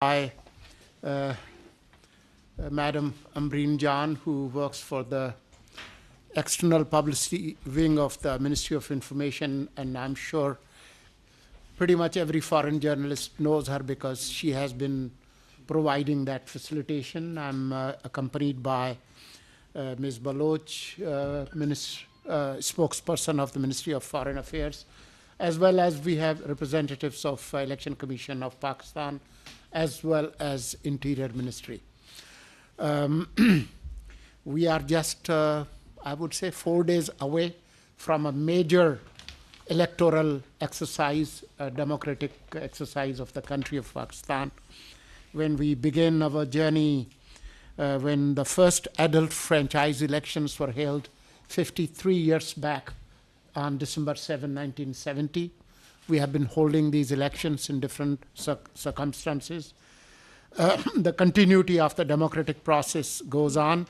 by Madam Ambreen Jan, who works for the external publicity wing of the Ministry of Information, and I'm sure pretty much every foreign journalist knows her because she has been providing that facilitation. I'm accompanied by Ms. Baloch, spokesperson of the Ministry of Foreign Affairs, as well as we have representatives of Election Commission of Pakistan, as well as Interior Ministry. We are just, I would say, 4 days away from a major electoral exercise, a democratic exercise of the country of Pakistan. When we begin our journey, when the first adult franchise elections were held 53 years back on December 7, 1970. We have been holding these elections in different circumstances. The continuity of the democratic process goes on,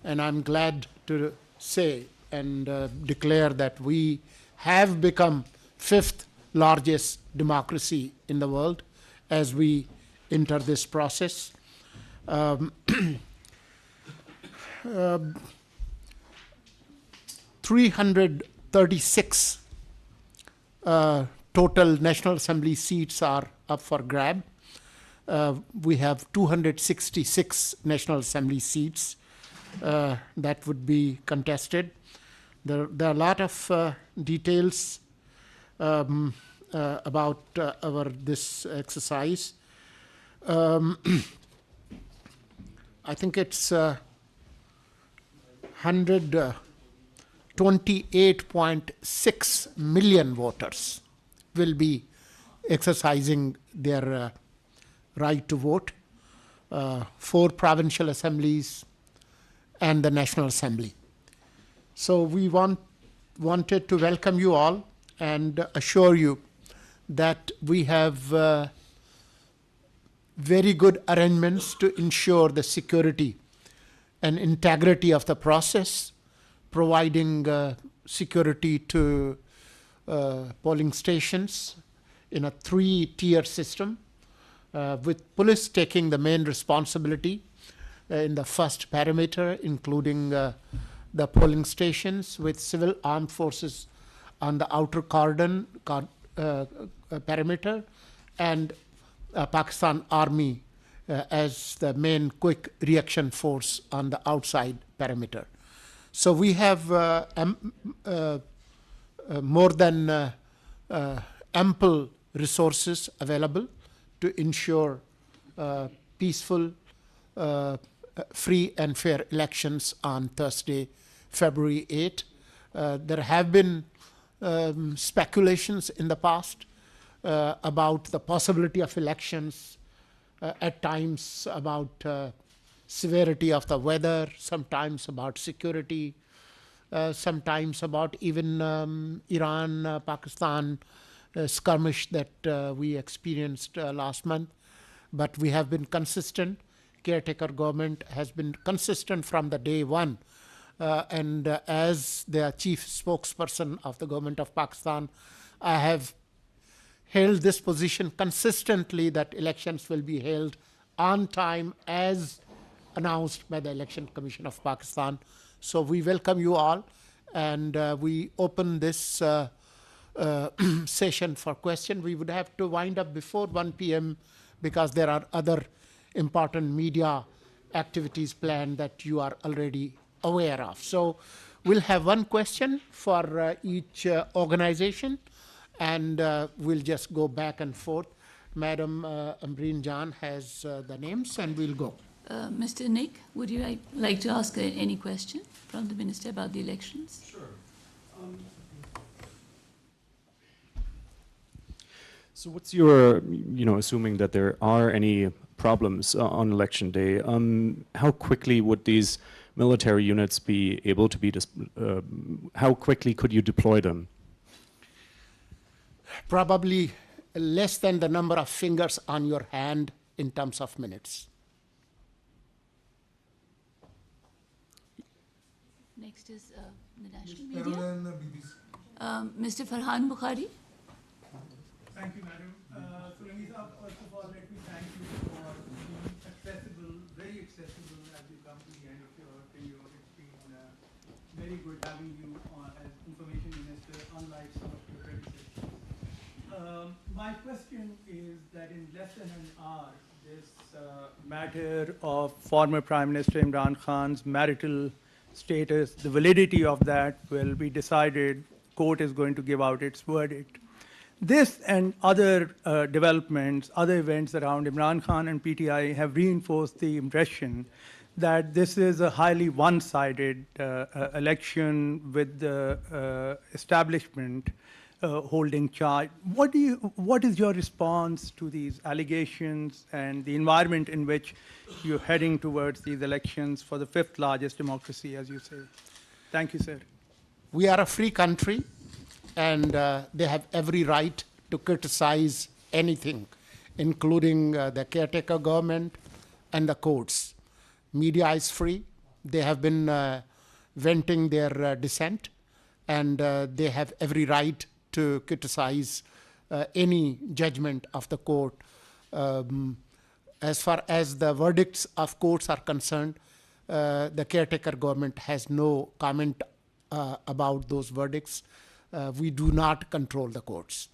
and I'm glad to say and declare that we have become fifth largest democracy in the world as we enter this process. 336 total National Assembly seats are up for grab. We have 266 National Assembly seats that would be contested. There are a lot of details about this exercise. I think it's 128.6 million voters will be exercising their right to vote, 4 provincial assemblies and the National Assembly. So we wanted to welcome you all and assure you that we have very good arrangements to ensure the security and integrity of the process, providing security to polling stations in a 3-tier system, with police taking the main responsibility in the first perimeter, including the polling stations, with civil armed forces on the outer cordon perimeter, and Pakistan Army as the main quick reaction force on the outside perimeter. So we have more than ample resources available to ensure peaceful, free and fair elections on Thursday, February 8. There have been speculations in the past about the possibility of elections, at times about severity of the weather, sometimes about security, sometimes about even Iran-Pakistan skirmish that we experienced last month. But we have been consistent. Caretaker government has been consistent from the day one. And as the chief spokesperson of the government of Pakistan, I have held this position consistently that elections will be held on time as announced by the Election Commission of Pakistan. So we welcome you all, and we open this session for question. We would have to wind up before 1 p.m. because there are other important media activities planned that you are already aware of. So we'll have one question for each organization, and we'll just go back and forth. Madam Ambreen Jan has the names, and we'll go. Mr. Nick, would you like to ask any question from the Minister about the elections? Sure. So what's your, assuming that there are any problems on election day, how quickly would these military units be able to be, how quickly could you deploy them? Probably less than the number of fingers on your hand in terms of minutes. Next is the national media. Mr. Farhan Bukhari. Thank you, Madam. First of all, let me thank you for good having you as information minister, unlike some of your predecessors. My question is that in less than an hour, this matter of former Prime Minister Imran Khan's marital status, the validity of that will be decided. Court is going to give out its verdict. This and other developments, other events around Imran Khan and PTI have reinforced the impression that this is a highly one-sided election with the establishment holding charge. What is your response to these allegations and the environment in which you're heading towards these elections for the fifth largest democracy, as you say? Thank you, sir. We are a free country, and they have every right to criticize anything, including the caretaker government and the courts. Media is free. They have been venting their dissent, and they have every right to criticize any judgment of the court. As far as the verdicts of courts are concerned, the caretaker government has no comment about those verdicts. We do not control the courts.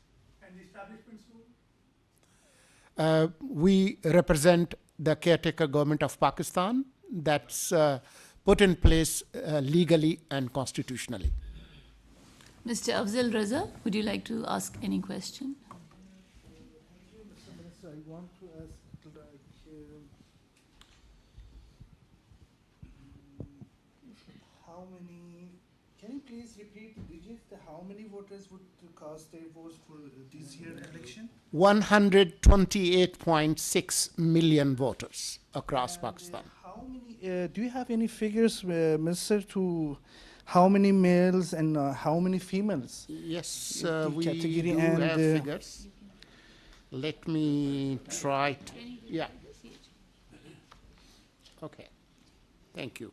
And the establishment's rule? We represent the caretaker government of Pakistan that's put in place legally and constitutionally. Mr. Afzal Raza, would you like to ask any question? Thank you, Mr. Minister. I want to ask, how many, can you please repeat the digits, how many voters would cast their votes for this year election? 128.6 million voters across Pakistan. How many, do you have any figures, Minister, to how many males and how many females? Yes, The we category do and, have figures. Let me try. Yeah. Okay. Thank you.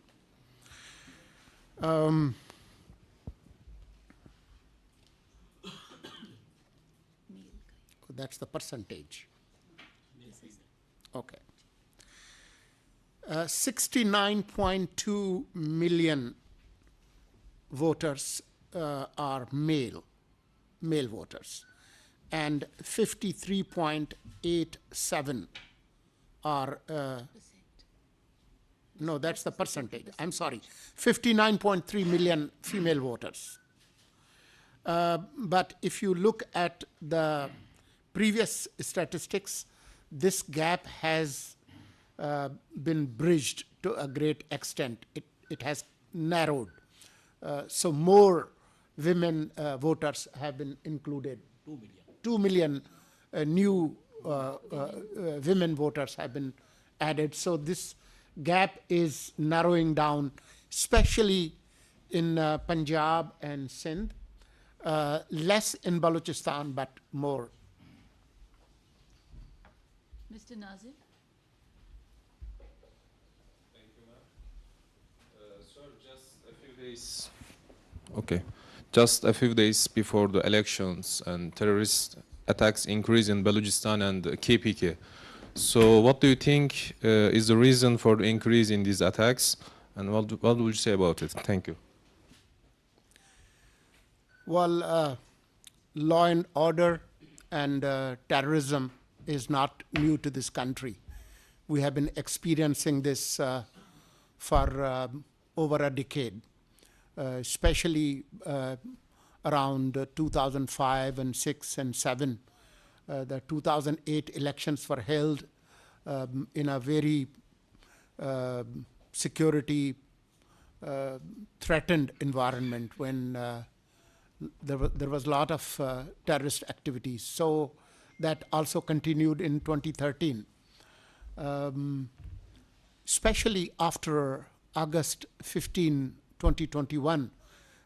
That's the percentage. Okay. 69.2 million voters are male voters, and 53.87 are, no, that's the percentage. I'm sorry, 59.3 million female voters. But if you look at the previous statistics, this gap has been bridged to a great extent. It has narrowed. So more women voters have been included. 2 million new women voters have been added. So this gap is narrowing down, especially in Punjab and Sindh, less in Balochistan, but more. Mr. Nazir? Sir, just a few days before the elections and terrorist attacks increase in Balochistan and KPK. So what do you think is the reason for the increase in these attacks, and what would you say about it? Thank you. Well, law and order and terrorism is not new to this country. We have been experiencing this for over a decade, especially around 2005 and 6 and 7. The 2008 elections were held in a very security threatened environment when there was a lot of terrorist activities. So that also continued in 2013. Especially after August 15, 2021,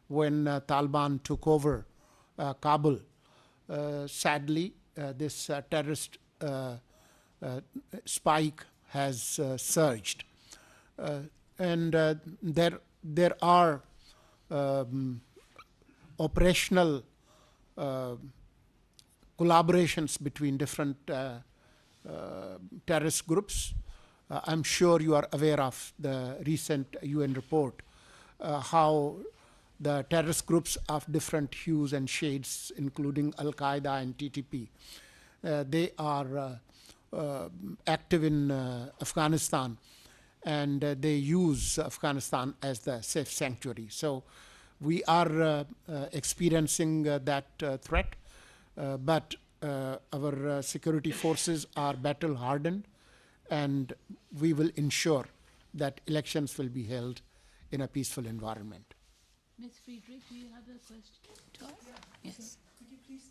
when Taliban took over Kabul. Sadly, this terrorist spike has surged. And there are operational collaborations between different terrorist groups. I'm sure you are aware of the recent UN report, how the terrorist groups of different hues and shades, including Al-Qaeda and TTP. They are active in Afghanistan, and they use Afghanistan as the safe sanctuary. So we are experiencing that threat, but our security forces are battle hardened, and we will ensure that elections will be held in a peaceful environment. Ms. Friedrich, do you have a question to ask? Yes. Could you please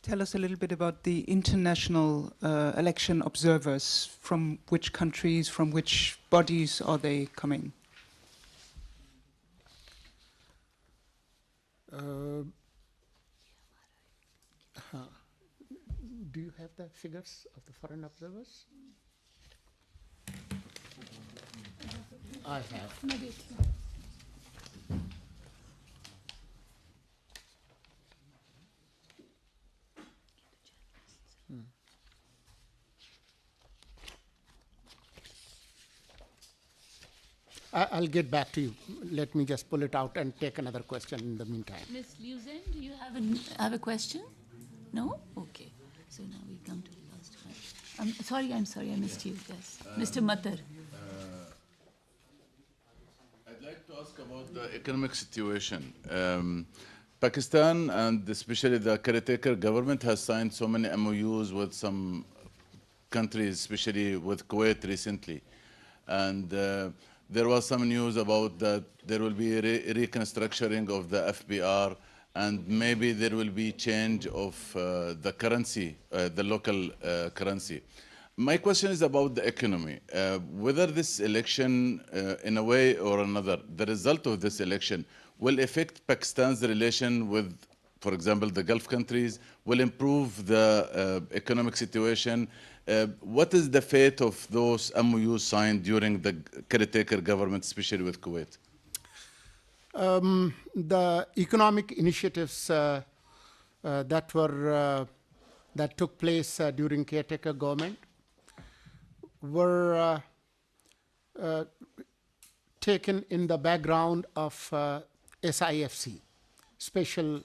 tell us a little bit about the international election observers? From which countries, from which bodies are they coming? Do you have the figures of the foreign observers? I have. I'll get back to you. Let me just pull it out and take another question in the meantime. Ms. Liuzhen, do you have a question? No? Okay. So now we come to the last one. I'm sorry, I missed you. Yes. Mr. Matar. I'd like to ask about the economic situation. Pakistan, and especially the caretaker government, has signed so many MOUs with some countries, especially with Kuwait recently. And there was some news about that there will be reconstructuring of the FBR, and maybe there will be change of the currency, the local currency. My question is about the economy. Whether this election, in a way or another, the result of this election will affect Pakistan's relation with, for example, the Gulf countries, will improve the economic situation. What is the fate of those MOUs signed during the caretaker government, especially with Kuwait? The economic initiatives that took place during caretaker government were taken in the background of SIFC, Special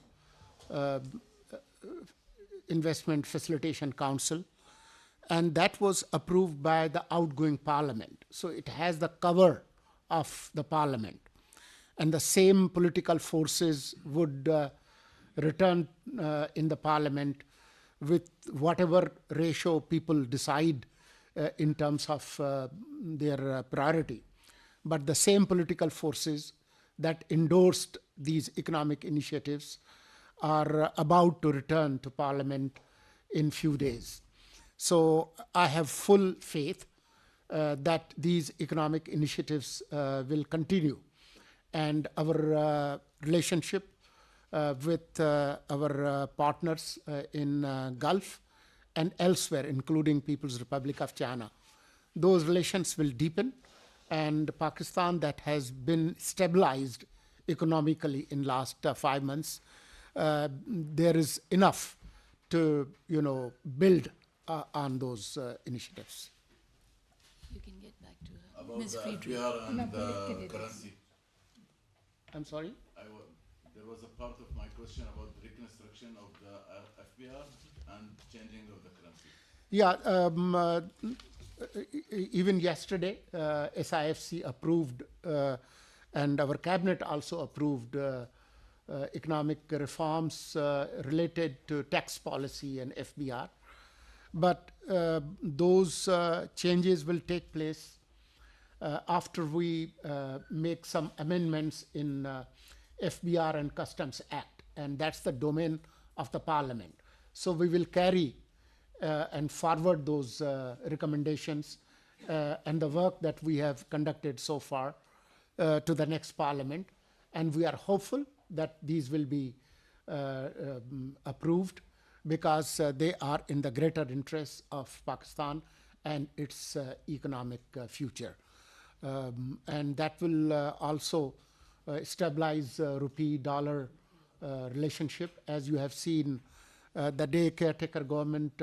Investment Facilitation Council, and that was approved by the outgoing parliament. So it has the cover of the parliament, and the same political forces would return in the parliament with whatever ratio people decide in terms of their priority. But the same political forces that endorsed these economic initiatives are about to return to parliament in few days. So I have full faith that these economic initiatives will continue, and our relationship with our partners in Gulf and elsewhere, including People's Republic of China, those relations will deepen, and Pakistan, that has been stabilized economically in last 5 months, there is enough to build on those initiatives. You can get back to her. About Ms. the Friedrich. FBR and the currency. I'm sorry? There was a part of my question about reconstruction of the FBR and changing of the currency. Yeah, even yesterday, SIFC approved, and our cabinet also approved economic reforms related to tax policy and FBR. But those changes will take place after we make some amendments in FBR and Customs Act, and that's the domain of the Parliament. So we will carry and forward those recommendations and the work that we have conducted so far to the next Parliament, and we are hopeful that these will be approved, because they are in the greater interest of Pakistan and its economic future. And that will also stabilize rupee-dollar relationship. As you have seen, the day caretaker government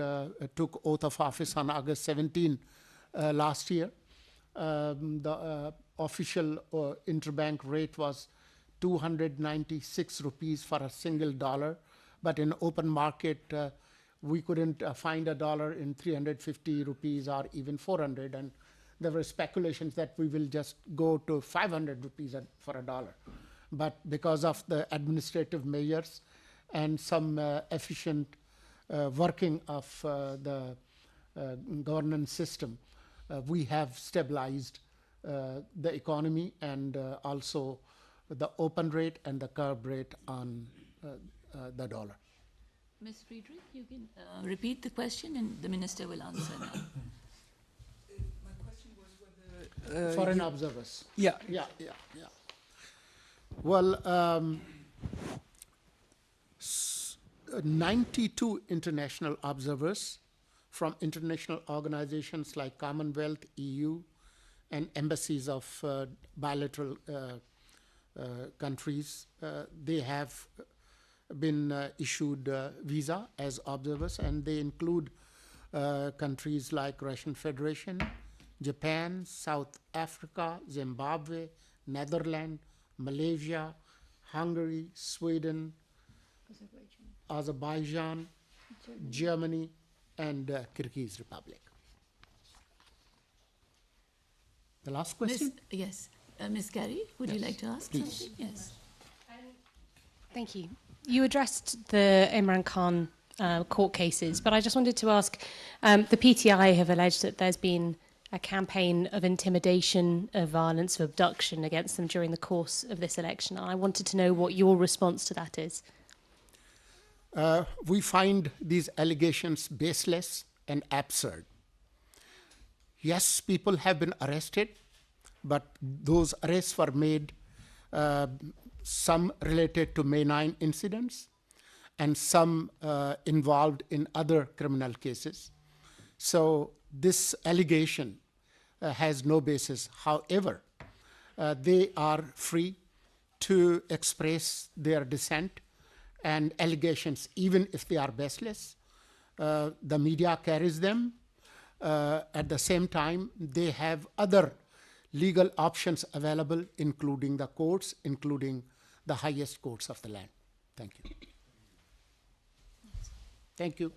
took oath of office on August 17 last year, official interbank rate was 296 rupees for a single dollar, but in open market, we couldn't find a dollar in 350 rupees or even 400, and there were speculations that we will just go to 500 rupees for a dollar. But because of the administrative measures and some efficient working of the governance system, we have stabilized the economy and also the open rate and the curb rate on the dollar. Ms. Friedrich, you can repeat the question and the minister will answer now. My question was whether Foreign observers. Yeah. Yeah. Well, 92 international observers from international organizations like Commonwealth, EU, and embassies of bilateral countries, they have been issued visa as observers, and they include countries like Russian Federation, Japan, South Africa, Zimbabwe, Netherlands, Malaysia, Hungary, Sweden, Azerbaijan, Germany, and Kyrgyz Republic. The last question? Yes. Ms. Gary, would you like to ask please. something? Yes. Thank you. You addressed the Imran Khan court cases, but I just wanted to ask, the PTI have alleged that there's been a campaign of intimidation, of violence, of abduction against them during the course of this election. And I wanted to know what your response to that is. We find these allegations baseless and absurd. Yes, people have been arrested, but those arrests were made, some related to May 9 incidents and some involved in other criminal cases. So this allegation has no basis. However, they are free to express their dissent and allegations, even if they are baseless. The media carries them. At the same time, they have other legal options available, including the courts, including the highest courts of the land. Thank you. Thank you.